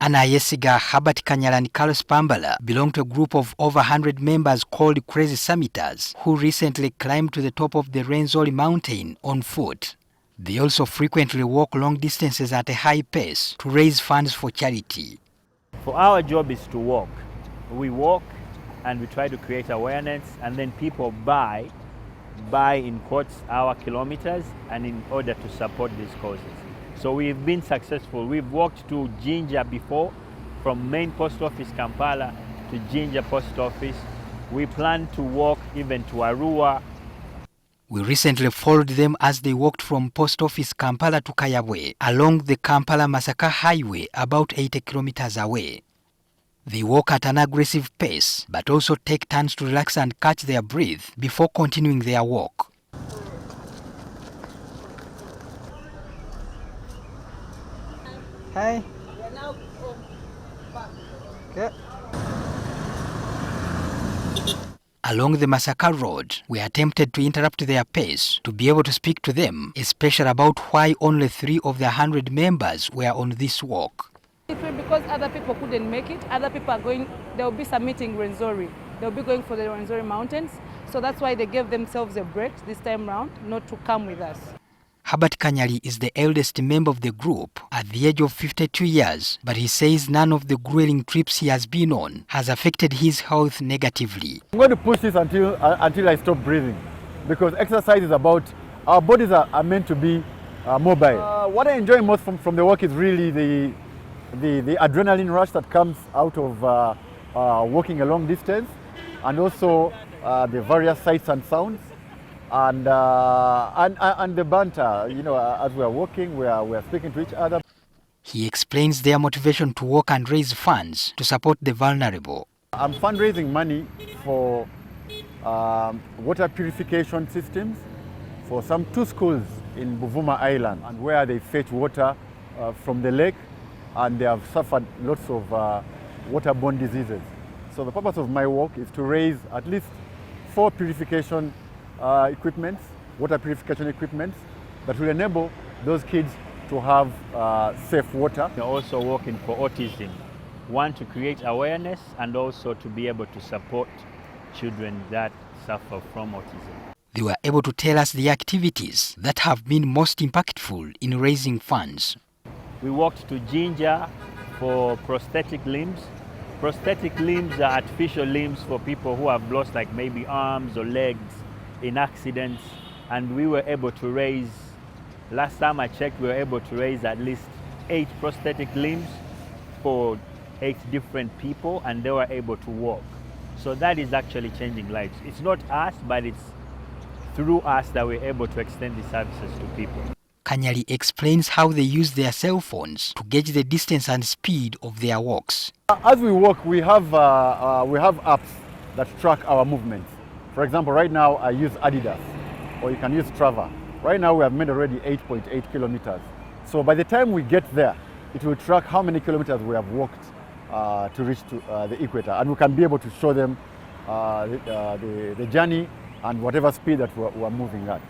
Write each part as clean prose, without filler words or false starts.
Anna Yesiga, Herbert Kanyala and Carlos Pambala belong to a group of over 100 members called Crazy Summiters who recently climbed to the top of the Rwenzori mountain on foot. They also frequently walk long distances at a high pace to raise funds for charity. For our job is to walk. We walk and we try to create awareness, and then people buy in quotes our kilometers and in order to support these causes. So we've been successful. We've walked to Jinja before, from main post office Kampala to Jinja post office. We plan to walk even to Arua. We recently followed them as they walked from post office Kampala to Kayabwe along the Kampala-Masaka highway about 80 kilometers away. They walk at an aggressive pace but also take turns to relax and catch their breath before continuing their walk. Hi. Okay. Along the Masaka road, we attempted to interrupt their pace to be able to speak to them, especially about why only 3 of the 100 members were on this walk. Because other people couldn't make it, other people are going, they'll be submitting Rwenzori. They'll be going for the Rwenzori mountains. So that's why they gave themselves a break this time round, not to come with us. Herbert Kanyali is the eldest member of the group at the age of 52 years, but he says none of the grueling trips he has been on has affected his health negatively. I'm going to push this until I stop breathing, because exercise is about, our bodies are meant to be mobile. What I enjoy most from the work is really the adrenaline rush that comes out of walking a long distance, and also the various sights and sounds. And the banter, you know, as we are walking, we are speaking to each other. He explains their motivation to walk and raise funds to support the vulnerable. I'm fundraising money for water purification systems for some 2 schools in Buvuma Island, and where they fetch water from the lake, and they have suffered lots of waterborne diseases. So the purpose of my work is to raise at least 4 purification water purification equipments that will enable those kids to have safe water. We're also working for autism. One, to create awareness, and also to be able to support children that suffer from autism. They were able to tell us the activities that have been most impactful in raising funds. We walked to Jinja for prosthetic limbs. Prosthetic limbs are artificial limbs for people who have lost like maybe arms or legs in accidents, and we were able to raise, last time I checked, we were able to raise at least 8 prosthetic limbs for 8 different people, and they were able to walk. So that is actually changing lives. It's not us, but it's through us that we're able to extend the services to people. Kanyali explains how they use their cell phones to gauge the distance and speed of their walks. As we walk, we have apps that track our movements. For example, right now I use Adidas, or you can use Strava. Right now we have made already 8.8 kilometers. So by the time we get there, it will track how many kilometers we have walked to reach to the equator, and we can be able to show them the journey and whatever speed that we're moving at.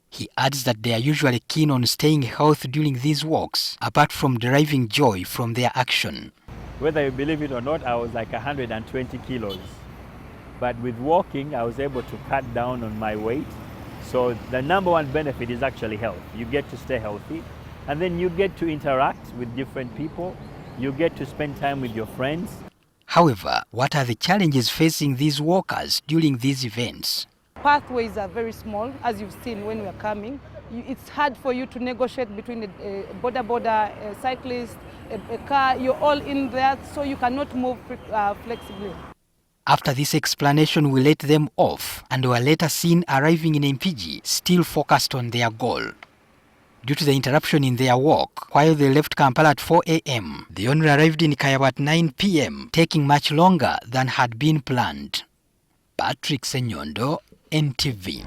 He adds that they are usually keen on staying healthy during these walks, apart from deriving joy from their action. Whether you believe it or not, I was like 120 kilos. But with walking, I was able to cut down on my weight. So the number one benefit is actually health. You get to stay healthy, and then you get to interact with different people. You get to spend time with your friends. However, what are the challenges facing these walkers during these events? Pathways are very small, as you've seen when we are coming. It's hard for you to negotiate between a cyclist, a car. You're all in there, so you cannot move flexibly. After this explanation, we let them off and were later seen arriving in Mpigi, still focused on their goal. Due to the interruption in their walk, while they left Kampala at 4 a.m., they only arrived in Kayaba at 9 p.m., taking much longer than had been planned. Patrick Senyondo, NTV.